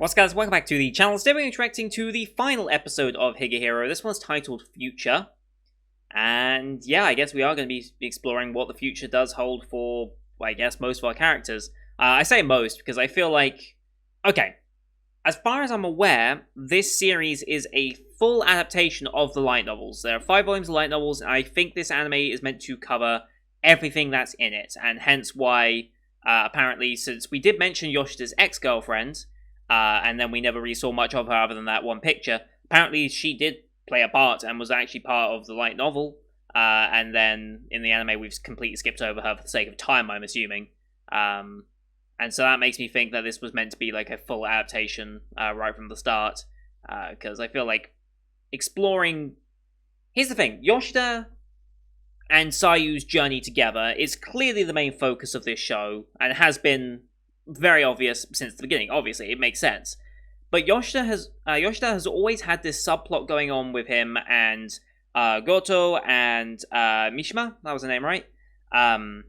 What's up, guys? Welcome back to the channel. Today we're interacting to the final episode of Higehiro. This one's titled Future. And yeah, I guess we are going to be exploring what the future does hold for, well, I guess, most of our characters. I say most because I feel like... Okay, as far as I'm aware, this series is a full adaptation of the light novels. There are 5 volumes of light novels, and I think this anime is meant to cover everything that's in it. And hence why, apparently, since we did mention Yoshita's ex-girlfriend... and then we never really saw much of her other than that one picture. Apparently, she did play a part and was actually part of the light novel. And then in the anime, we've completely skipped over her for the sake of time, I'm assuming. And so that makes me think that this was meant to be like a full adaptation right from the start. Because I feel like exploring... Here's the thing. Yoshida and Sayu's journey together is clearly the main focus of this show. And has been... very obvious since the beginning. Obviously, it makes sense. But Yoshida has always had this subplot going on with him and Goto and Mishima. That was the name, right? And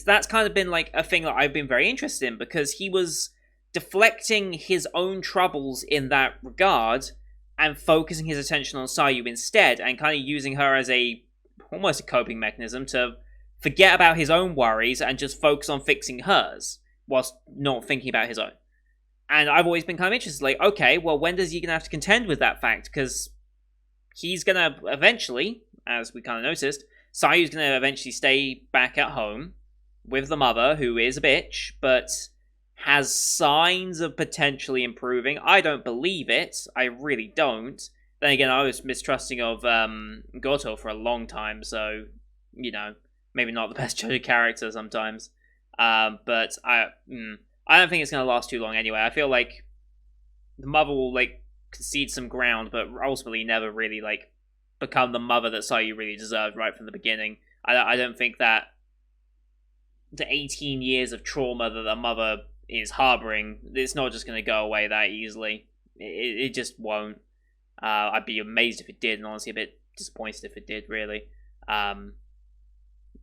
that's kind of been like a thing that I've been very interested in because he was deflecting his own troubles in that regard and focusing his attention on Sayu instead and kind of using her as almost a coping mechanism to forget about his own worries and just focus on fixing hers, whilst not thinking about his own. And I've always been kind of interested, like, okay, well, when does he gonna have to contend with that fact? Because he's gonna eventually, as we kind of noticed, Sayu's gonna eventually stay back at home with the mother, who is a bitch, but has signs of potentially improving. I don't believe it. I really don't. Then again, I was mistrusting of Goto for a long time, so, you know, maybe not the best judge of character sometimes. But I don't think it's going to last too long anyway. I feel like the mother will, like, concede some ground, but ultimately never really, like, become the mother that Sayu really deserved right from the beginning. I don't think that the 18 years of trauma that the mother is harboring, it's not just going to go away that easily. It just won't. I'd be amazed if it did, and honestly a bit disappointed if it did, really.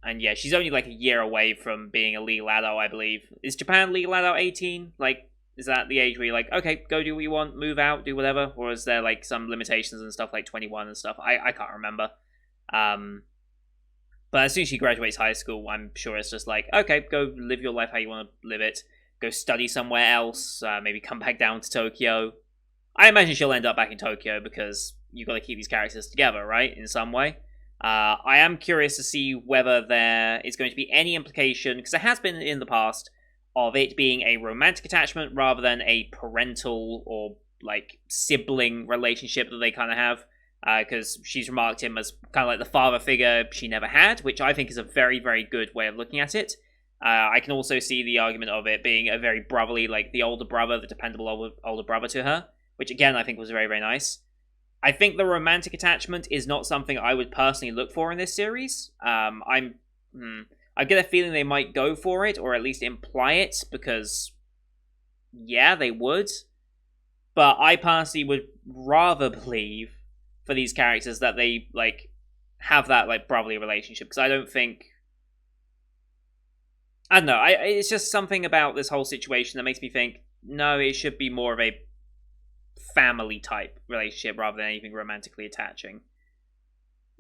And yeah, she's only like a year away from being a legal adult, I believe. Is Japan legal adult 18? Like, is that the age where you're like, okay, go do what you want, move out, do whatever? Or is there like some limitations and stuff like 21 and stuff? I can't remember. But as soon as she graduates high school, I'm sure it's just like, okay, go live your life how you want to live it. Go study somewhere else, maybe come back down to Tokyo. I imagine she'll end up back in Tokyo because you've got to keep these characters together, right? In some way. I am curious to see whether there is going to be any implication, because there has been in the past, of it being a romantic attachment rather than a parental or, like, sibling relationship that they kind of have, because she's remarked him as kind of like the father figure she never had, which I think is a very, very good way of looking at it. I can also see the argument of it being a very brotherly, like, the older brother, the dependable older brother to her, which, again, I think was very, very nice. I think the romantic attachment is not something I would personally look for in this series. I get a feeling they might go for it, or at least imply it, because, yeah, they would. But I personally would rather believe, for these characters, that they, like, have that, like, brotherly relationship, because I don't think... I don't know, it's just something about this whole situation that makes me think, no, it should be more of a family type relationship rather than anything romantically attaching.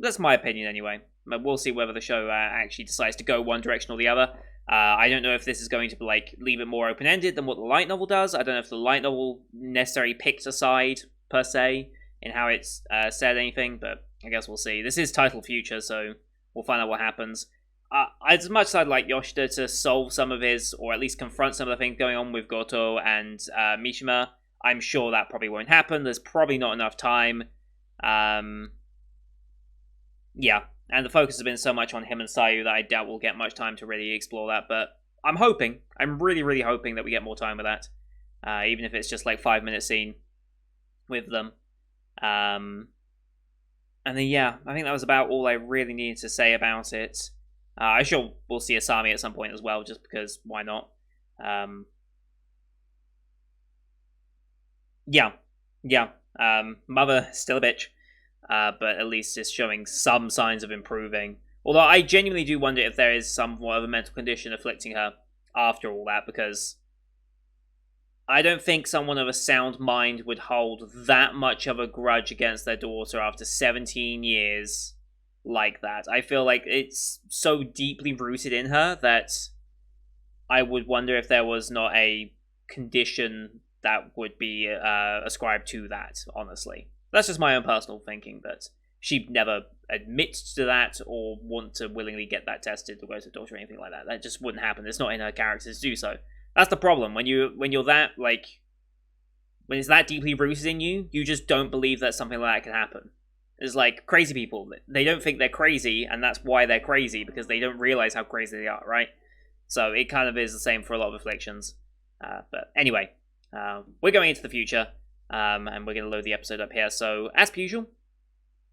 That's my opinion anyway. But we'll see whether the show actually decides to go one direction or the other. I don't know if this is going to like leave it more open-ended than what the light novel does. I don't know if the light novel necessarily picked a side per se in how it's said anything, but I guess we'll see. This is titled Future, so we'll find out what happens. As much as I'd like Yoshida to solve some of his, or at least confront some of the things going on with Goto and Mishima, I'm sure that probably won't happen. There's probably not enough time. Yeah, and the focus has been so much on him and Sayu that I doubt we'll get much time to really explore that. But I'm hoping, I'm really, really hoping that we get more time with that. Even if it's just like 5-minute scene with them. And then yeah, I think that was about all I really needed to say about it. I'm sure we'll see Asami at some point as well, just because why not? Yeah. Mother, still a bitch. But at least it's showing some signs of improving. Although I genuinely do wonder if there is somewhat of a mental condition afflicting her after all that, because I don't think someone of a sound mind would hold that much of a grudge against their daughter after 17 years like that. I feel like it's so deeply rooted in her that I would wonder if there was not a condition that would be ascribed to that, honestly. That's just my own personal thinking, but she'd never admit to that or want to willingly get that tested or go to the doctor or anything like that. That just wouldn't happen. It's not in her character to do so. That's the problem. When you're that, like, when it's that deeply rooted in you, you just don't believe that something like that can happen. It's like crazy people. They don't think they're crazy, and that's why they're crazy, because they don't realize how crazy they are, right? So it kind of is the same for a lot of afflictions. But anyway, we're going into the future, and we're going to load the episode up here. So, as per usual,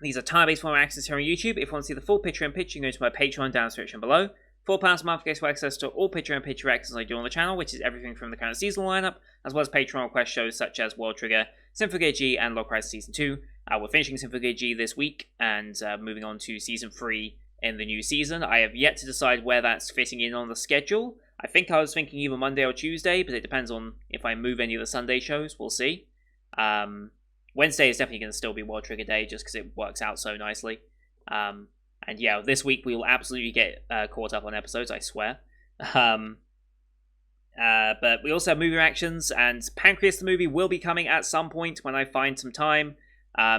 these are time-based format access here on YouTube. If you want to see the full picture-in-picture, you can go to my Patreon down in the description below. £4 a month gets you access to all picture-in-picture access I do on the channel, which is everything from the current seasonal lineup, as well as Patreon request shows such as World Trigger, Symphogear G, and Log Crisis Season 2. We're finishing Symphogear G this week, and moving on to Season 3 in the new season. I have yet to decide where that's fitting in on the schedule. I think I was thinking either Monday or Tuesday, but it depends on if I move any of the Sunday shows. We'll see. Wednesday is definitely going to still be World Trigger Day, just because it works out so nicely. And yeah, this week we will absolutely get caught up on episodes, I swear. But we also have movie reactions, and Pancreas the movie will be coming at some point when I find some time.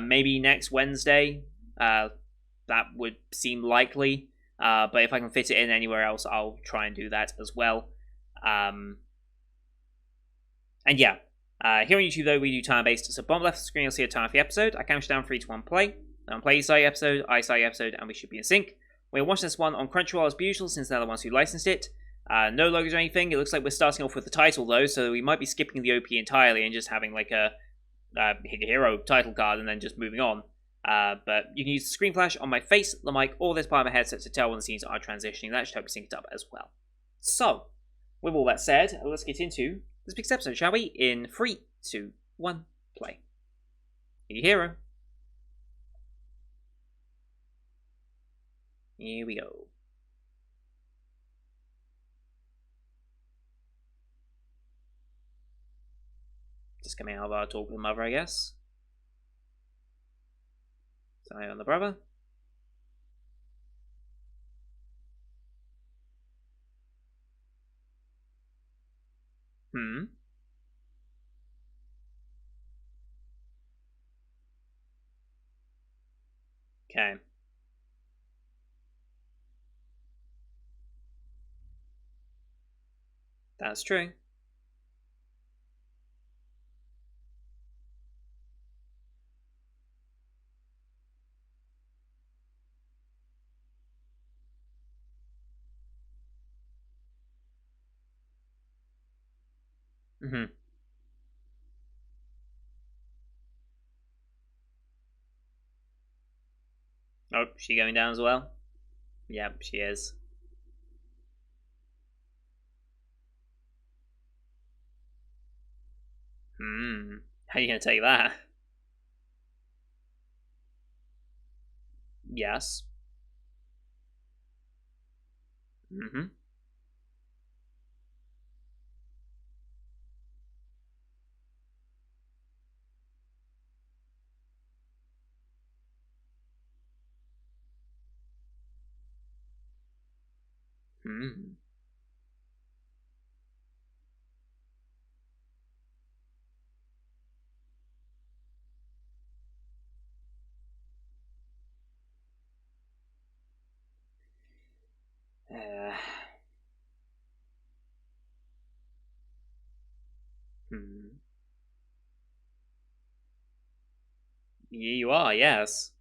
Maybe next Wednesday. That would seem likely. But if I can fit it in anywhere else, I'll try and do that as well. And yeah, here on YouTube, though, we do time-based. So bottom left of the screen, you'll see a time for the episode. I count down 3, 2, 1, play. Then play side episode, I side episode, and we should be in sync. We're watching this one on Crunchyroll as usual, since they're the ones who licensed it. No logos or anything. It looks like we're starting off with the title, though, so we might be skipping the OP entirely and just having like a Higehiro title card and then just moving on. But you can use the screen flash on my face, the mic, or this part of my headset to tell when the scenes are transitioning. That should help you sync it up as well. So, with all that said, let's get into this week's episode, shall we? In 3, 2, 1, play. Higehiro. Here we go. Just coming out of our talk with the mother, I guess. Eye on the brother. Okay. That's true. Oh, she going down as well? Yep, she is. How are you gonna take that? Yes. You are, yes.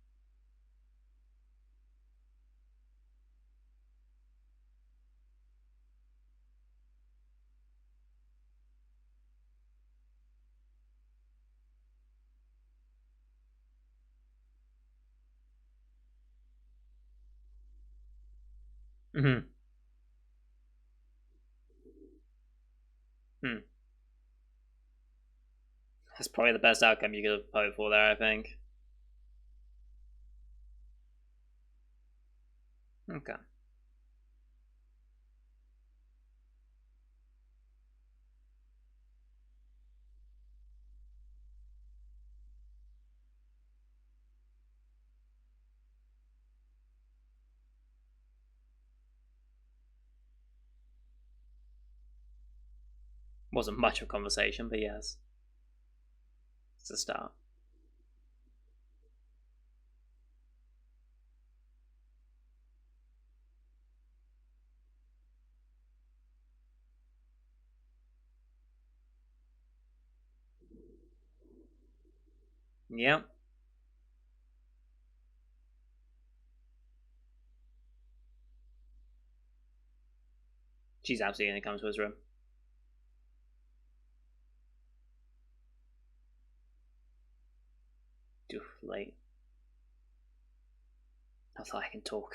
That's probably the best outcome you could have hoped for there, I think. Okay. Wasn't much of a conversation, but yes. It's a start. Yep. She's absolutely going to come to his room. Too late. I thought I can talk.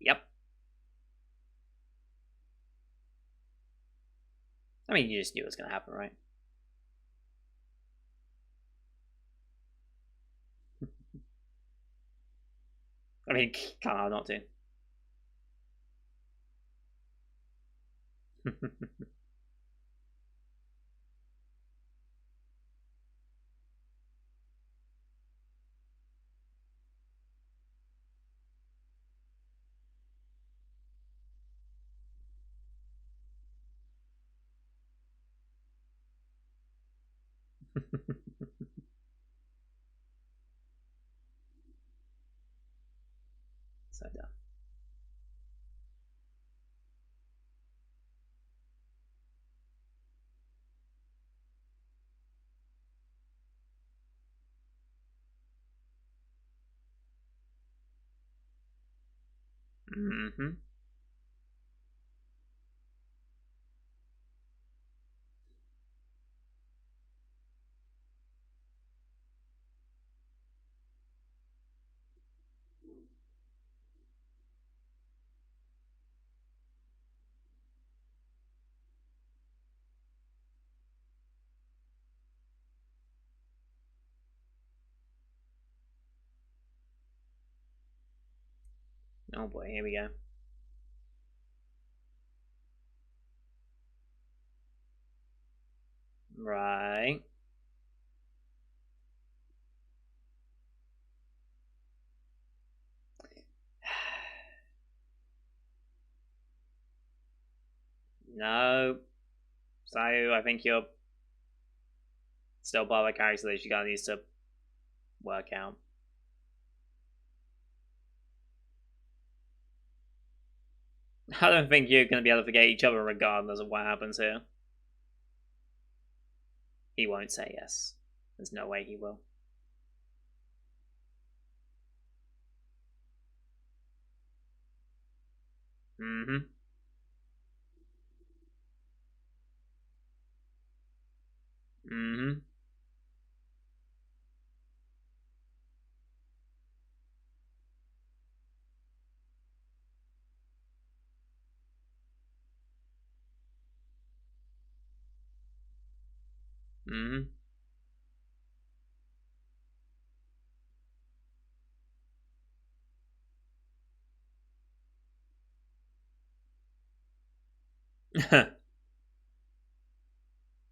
Yep. I mean, you just knew it was going to happen, right? I mean, can't hard not to. So dumb. Mm-hmm. Oh boy, here we go. Right. No. So I think you're still part of the character that she got needs to work out. I don't think you're going to be able to forget each other regardless of what happens here. He won't say yes. There's no way he will. Mm-hmm. Mm-hmm. Mm-hmm.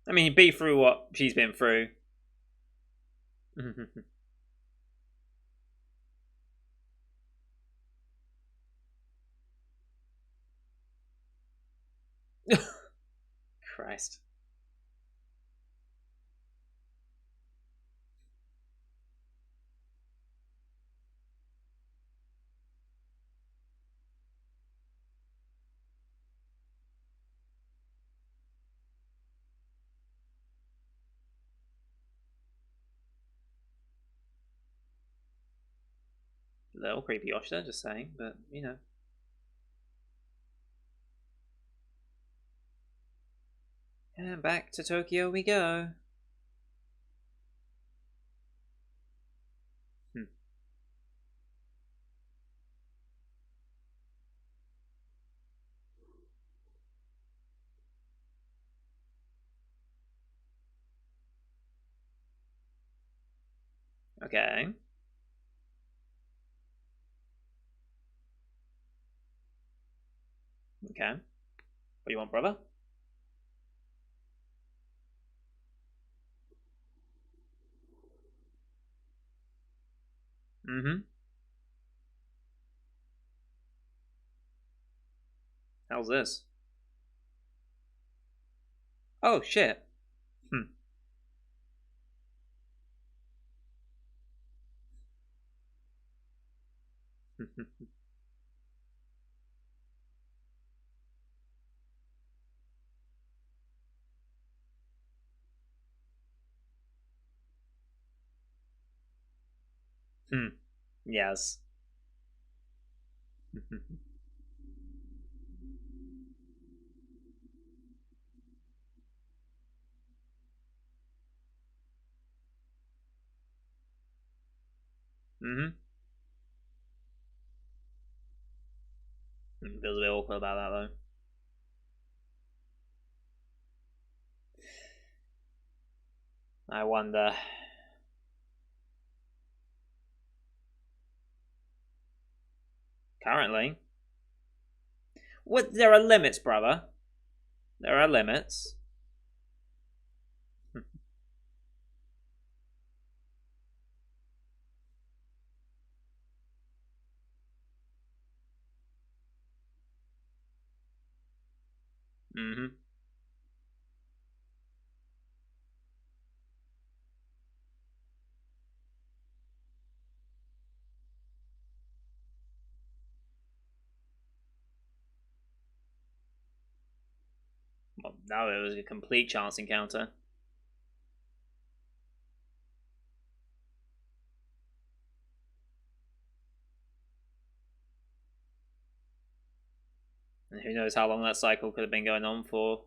I mean, be through what she's been through. Christ. Little creepy Yoshida, just saying, but you know. And back to Tokyo we go. Hmm. Okay. Okay. What do you want, brother? Mm-hmm. How's this? Oh shit. Hmm. Hmm. Yes. Mm-hmm. Feels a bit awkward about that though. I wonder. Currently, what? There are limits, brother. There are limits. Mm-hmm. Well, no, it was a complete chance encounter. And who knows how long that cycle could have been going on for.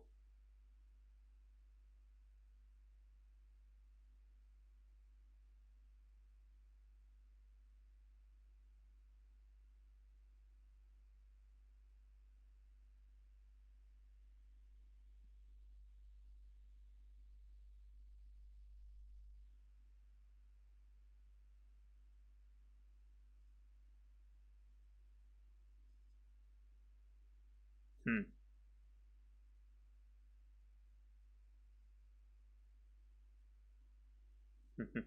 Hmm. mm, mm-hmm.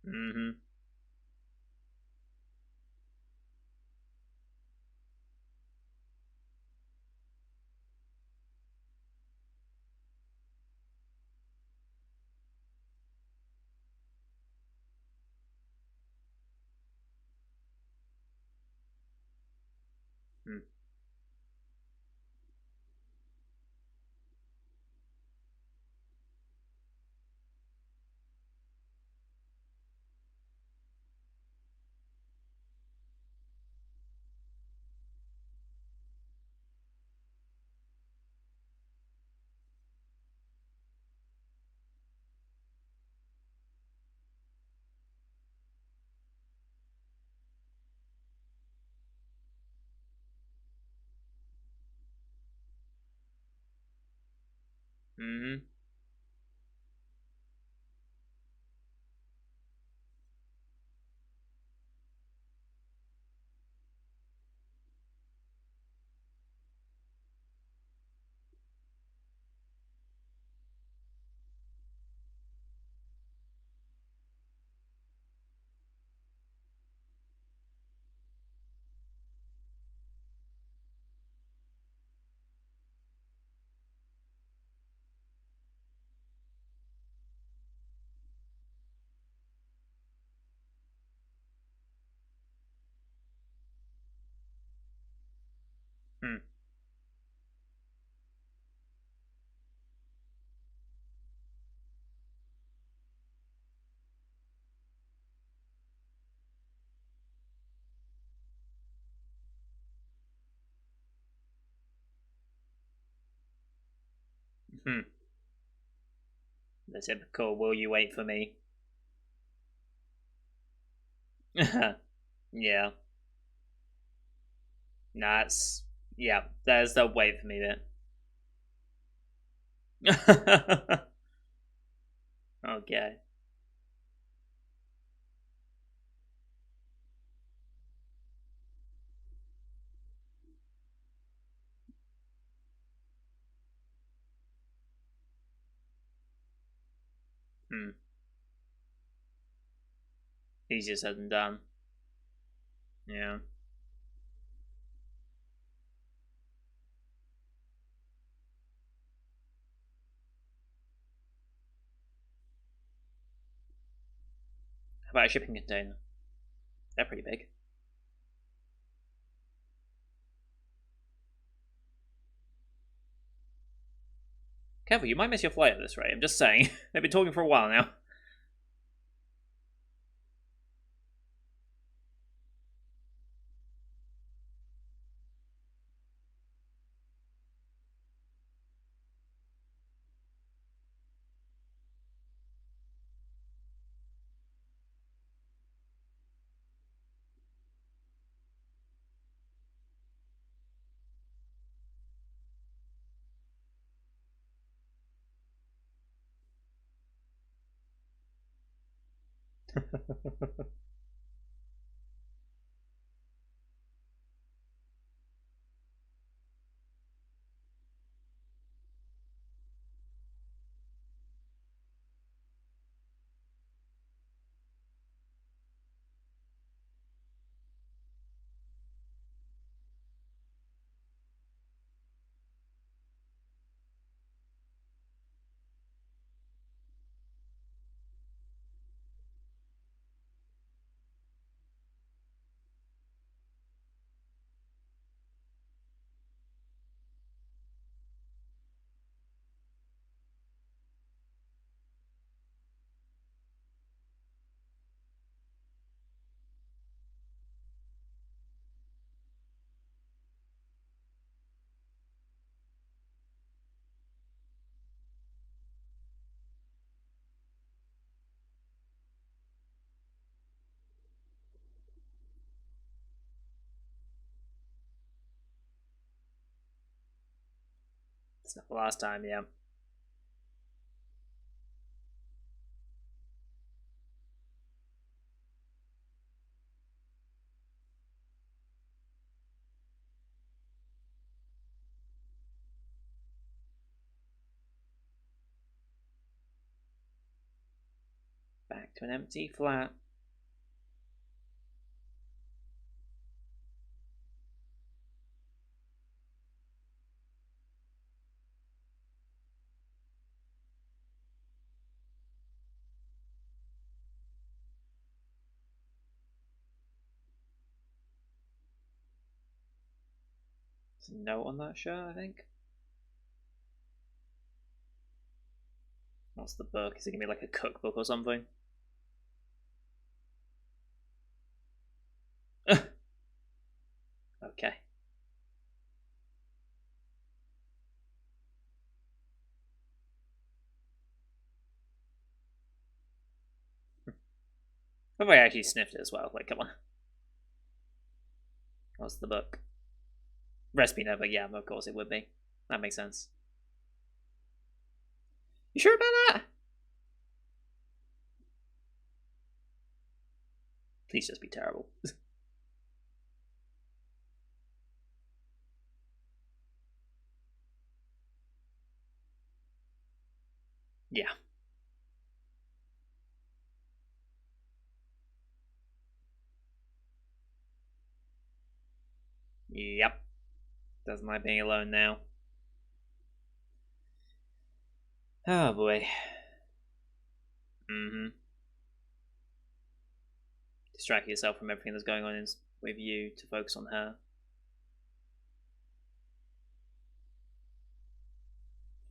Mm-hmm. Mm-hmm. Hmm. The typical, will you wait for me? Yeah. That's... Yeah, there's the wait for me bit. Okay. Hmm. Easier said than done. Yeah. How about a shipping container? They're pretty big. Careful, you might miss your flight at this rate. I'm just saying. They've been talking for a while now. It's not the last time, yeah. Back to an empty flat. There's a note on that shirt, I think. What's the book? Is it gonna be like a cookbook or something? Okay. But I actually sniffed it as well. Like, come on. What's the book? Recipe notebook. Yeah, of course it would be. That makes sense. You sure about that? Please just be terrible. Yeah. Yep. Doesn't like being alone now. Oh boy. Mm-hmm. Distract yourself from everything that's going on with you to focus on her.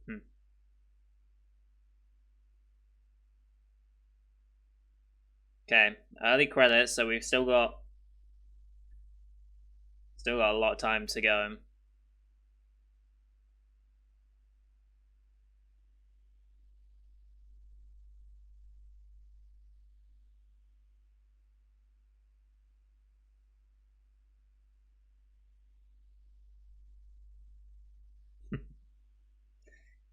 Hmm. Okay. Early credits, so we've still got a lot of time to go.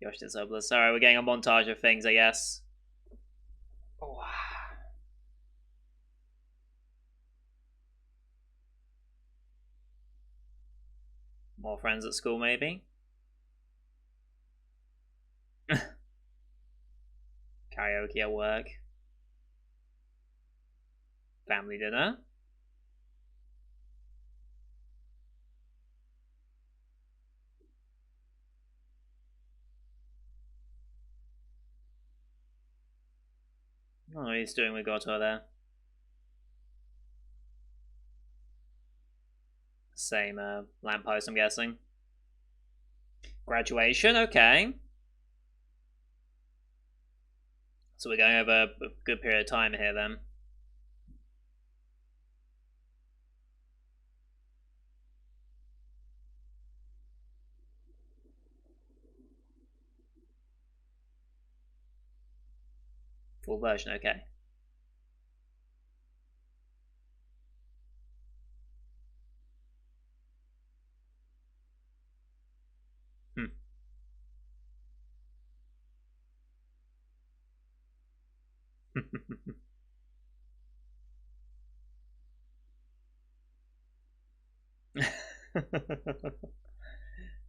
Yoshitsu's Sorry, we're getting a montage of things, I guess. Oh. More friends at school, maybe? Karaoke at work. Family dinner. Oh, he's doing with Goto there. Same lamppost, I'm guessing. Graduation, okay. So we're going over a good period of time here then. Full version, okay.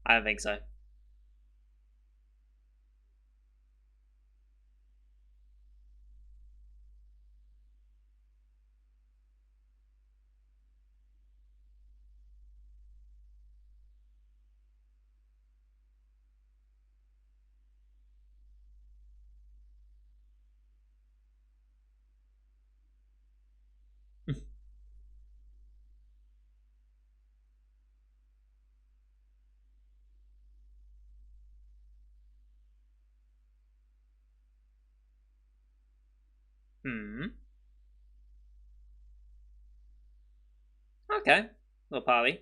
I don't think so. Okay. Little party.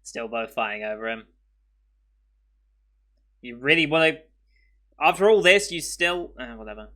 Still both fighting over him. You really want to... After all this, you still... whatever.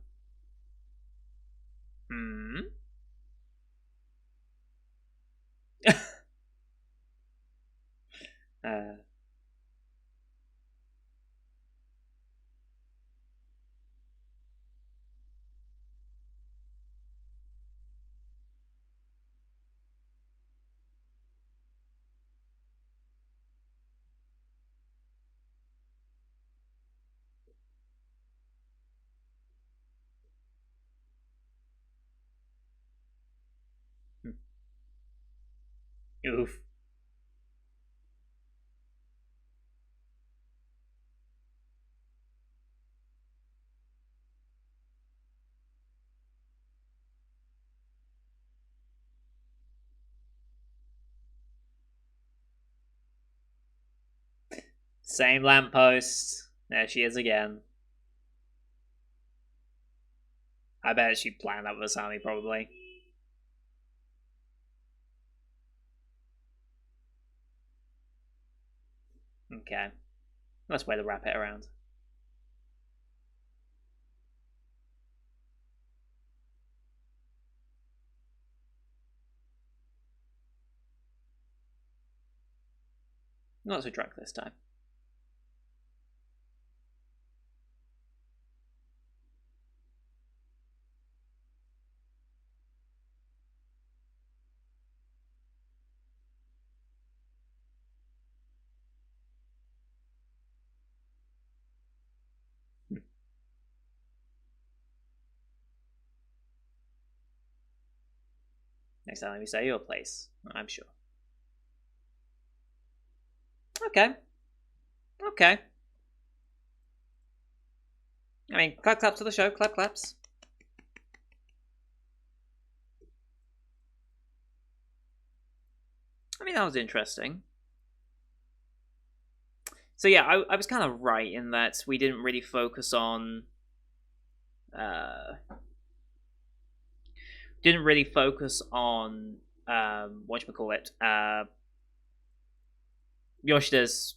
Oof. Same lamppost. There she is again. I bet she planned that with Asami, probably. Okay. That's way to wrap it around. Not so drunk this time. Next time let me say your place. I'm sure. Okay. Okay. I mean, clap claps to the show. Clap claps. I mean, that was interesting. So yeah, I was kind of right in that we didn't really focus on... didn't really focus on whatchamacallit, Yoshida's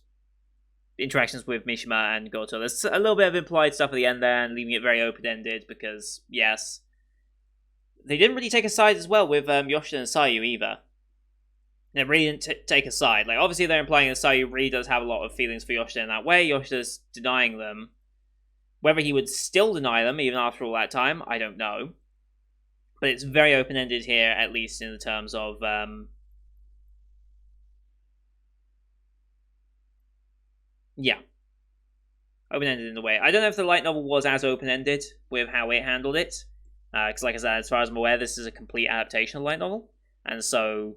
interactions with Mishima and Goto. There's a little bit of implied stuff at the end there, and leaving it very open-ended, because, yes, they didn't really take a side as well with Yoshida and Sayu either. They really didn't take a side. Like, obviously they're implying that Sayu really does have a lot of feelings for Yoshida in that way. Yoshida's denying them. Whether he would still deny them, even after all that time, I don't know. But it's very open-ended here, at least in the terms of... yeah. Open-ended in a way. I don't know if the light novel was as open-ended with how it handled it. Because, like I said, as far as I'm aware, this is a complete adaptation of the light novel. And so,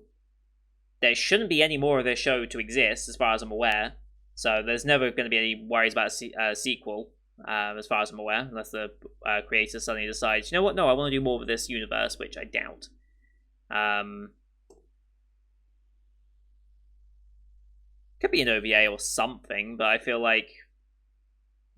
there shouldn't be any more of this show to exist, as far as I'm aware. So, there's never going to be any worries about a sequel, as far as I'm aware. Unless the creator suddenly decides, you know what, no, I want to do more with this universe, which I doubt. Could be an OVA or something, but I feel like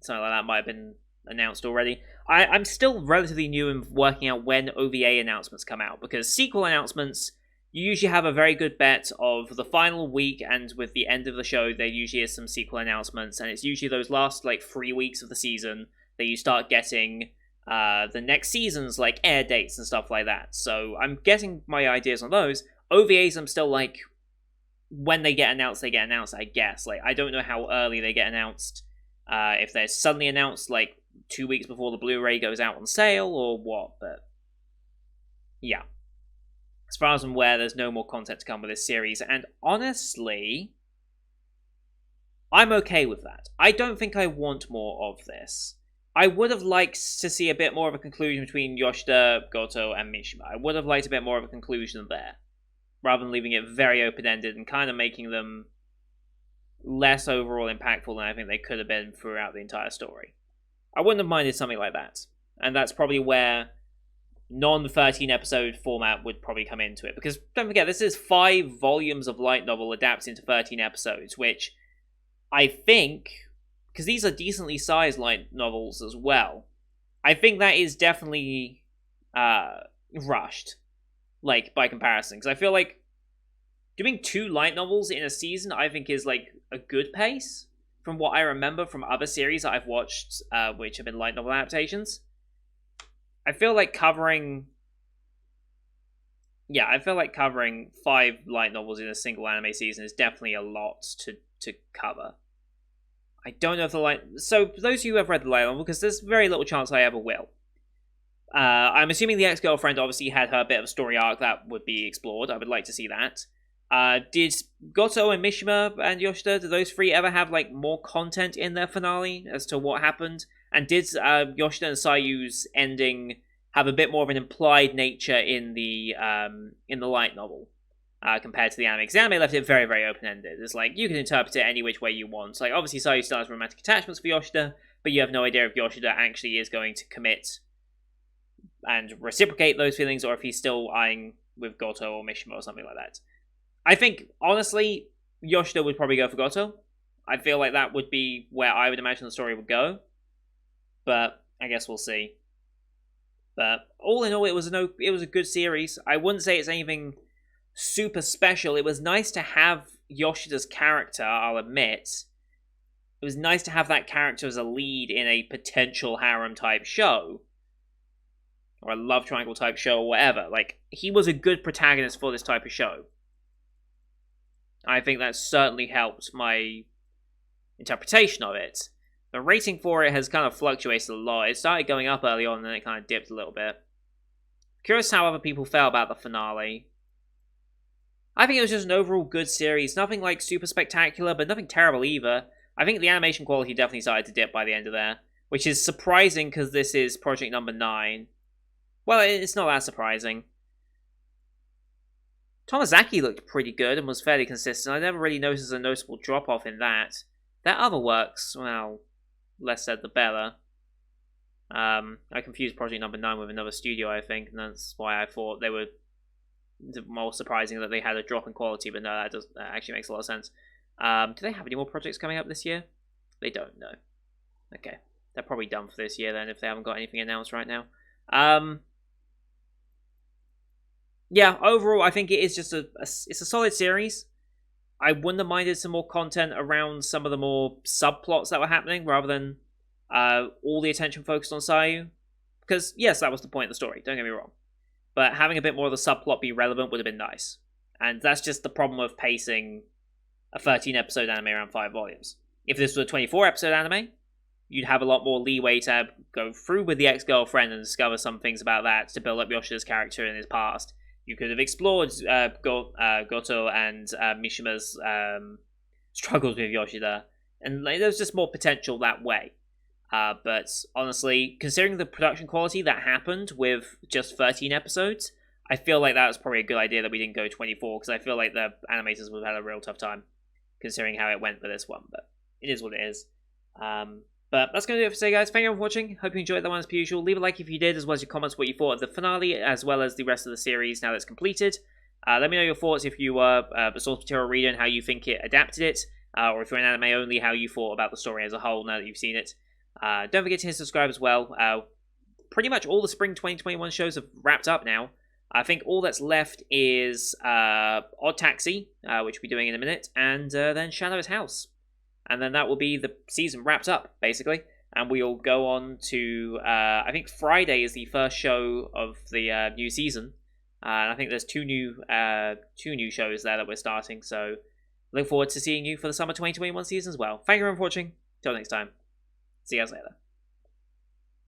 something like that might have been announced already. I'm still relatively new in working out when OVA announcements come out, because sequel announcements, you usually have a very good bet of the final week, and with the end of the show, there usually is some sequel announcements, and it's usually those last, 3 weeks of the season that you start getting the next season's, air dates and stuff like that. So I'm getting my ideas on those. OVAs, I'm still, when they get announced, I guess. I don't know how early they get announced. If they're suddenly announced, 2 weeks before the Blu-ray goes out on sale, or what, but... yeah. As far as I'm aware, there's no more content to come with this series, and honestly... I'm okay with that. I don't think I want more of this. I would have liked to see a bit more of a conclusion between Yoshida, Goto, and Mishima. I would have liked a bit more of a conclusion there, rather than leaving it very open-ended and kind of making them less overall impactful than I think they could have been throughout the entire story. I wouldn't have minded something like that. And that's probably where non-13 episode format would probably come into it. Because don't forget, this is 5 volumes of light novel adapted into 13 episodes, which I think, because these are decently sized light novels as well, I think that is definitely rushed, by comparison. Because I feel like doing 2 light novels in a season, I think, is a good pace from what I remember from other series that I've watched, which have been light novel adaptations. I feel like covering 5 light novels in a single anime season is definitely a lot to cover. I don't know if so for those of you who have read the light novel, because there's very little chance I ever will. I'm assuming the ex-girlfriend obviously had her bit of a story arc that would be explored. I would like to see that. Did Goto and Mishima and Yoshida, did those 3 ever have more content in their finale as to what happened? And did Yoshida and Sayu's ending have a bit more of an implied nature in the light novel compared to the anime? Because the anime left it very, very open-ended. It's you can interpret it any which way you want. Obviously Sayu still has romantic attachments for Yoshida, but you have no idea if Yoshida actually is going to commit and reciprocate those feelings, or if he's still eyeing with Goto or Mishima or something like that. I think, honestly, Yoshida would probably go for Goto. I feel like that would be where I would imagine the story would go. But I guess we'll see. But all in all, it was a good series. I wouldn't say it's anything super special. It was nice to have Yoshida's character, I'll admit. It was nice to have that character as a lead in a potential harem-type show. Or a love triangle-type show, or whatever. He was a good protagonist for this type of show. I think that certainly helped my interpretation of it. The rating for it has kind of fluctuated a lot. It started going up early on, and then it kind of dipped a little bit. Curious how other people felt about the finale. I think it was just an overall good series. Nothing super spectacular, but nothing terrible either. I think the animation quality definitely started to dip by the end of there, which is surprising because this is project number 9. Well, it's not that surprising. Tomazaki looked pretty good and was fairly consistent. I never really noticed a noticeable drop-off in that. Their other works, well, less said the better. I confused project number 9 with another studio, I think, and that's why I thought they were more surprising that they had a drop in quality, but no, that actually makes a lot of sense. Do they have any more projects coming up this year? They don't, no. Okay, they're probably done for this year then, if they haven't got anything announced right now. Yeah, overall, I think it is just it's a solid series. I wouldn't have minded some more content around some of the more subplots that were happening rather than all the attention focused on Sayu. Because, yes, that was the point of the story, don't get me wrong. But having a bit more of the subplot be relevant would have been nice. And that's just the problem of pacing a 13 episode anime around 5 volumes. If this was a 24 episode anime, you'd have a lot more leeway to go through with the ex girlfriend and discover some things about that to build up Yoshida's character in his past. You could have explored Goto and Mishima's struggles with Yoshida, and there's just more potential that way. But honestly, considering the production quality that happened with just 13 episodes, I feel like that was probably a good idea that we didn't go 24, because I feel like the animators would have had a real tough time considering how it went for this one. But it is what it is. But that's going to do it for today, guys. Thank you for watching. Hope you enjoyed that one as per usual. Leave a like if you did, as well as your comments what you thought of the finale, as well as the rest of the series now that it's completed. Let me know your thoughts if you were a source material reader and how you think it adapted it, or if you're an anime only, how you thought about the story as a whole now that you've seen it. Don't forget to hit subscribe as well. Pretty much all the spring 2021 shows have wrapped up now. I think all that's left is Odd Taxi, which we'll be doing in a minute, and then Shadow's House. And then that will be the season wrapped up, basically. And we'll go on to, I think Friday is the first show of the new season. And I think there's two new shows there that we're starting. So look forward to seeing you for the summer 2021 season as well. Thank you very much for watching. Till next time. See you guys later.